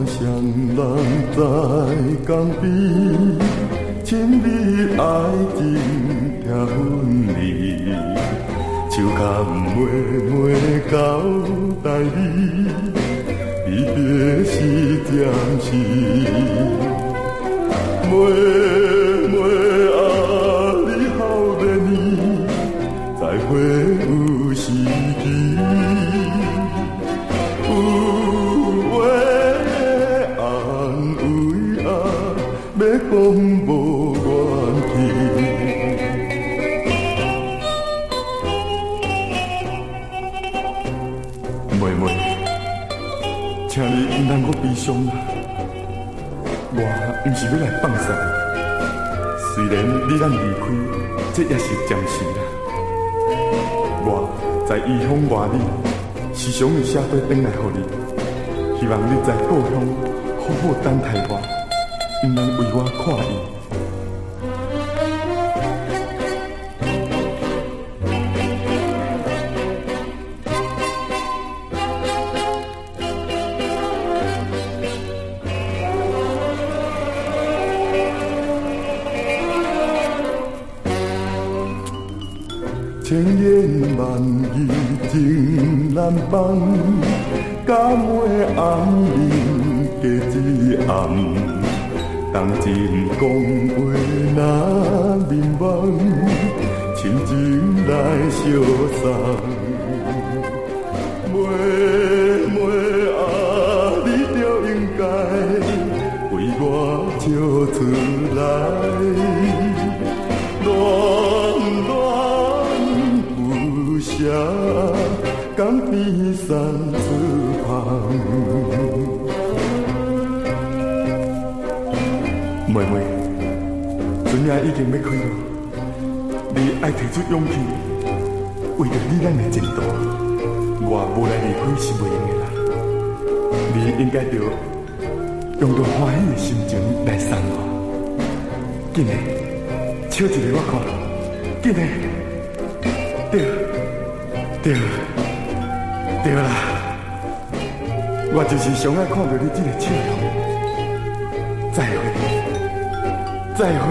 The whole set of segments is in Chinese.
双人在江边，亲密爱情听分离，手牵妹妹到台里，离别是暂时。妹妹啊，你好恋你，再会有时机。要讲无怨气，妹妹，请你唔通阁悲伤啦。我唔是要来放散，虽然你咱离开，这也是暂时啦。我在异乡外里，时常会写对转来互你，希望你在故乡好好等待我。毋通为我看伊。千言万语情难放，假袂暗面加一暗。当真讲话若面望，亲情来相送。妹妹啊，你着应该为我笑出来。恋恋不舍，江边散出香。妹妹，船也已经要开了，你爱提出勇气，为着你咱的前途，我无来离开是袂用的啦。你应该着用着欢喜的心情来送我。紧的，笑一个我看，紧的，对啦，我就是上爱看到你这个笑容。再会。再会。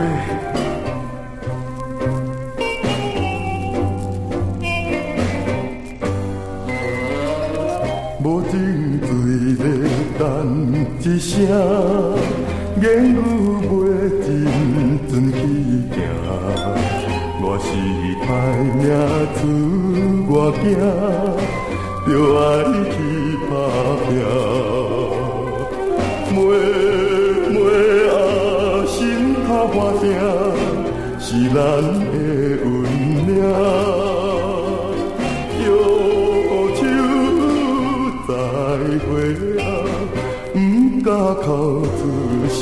无情醉咧等一声，言语袂真准去行。我是歹命出外境，着爱去打拼。妹妹啊，心头花声是咱的运命，摇手再会啊，不敢哭出声。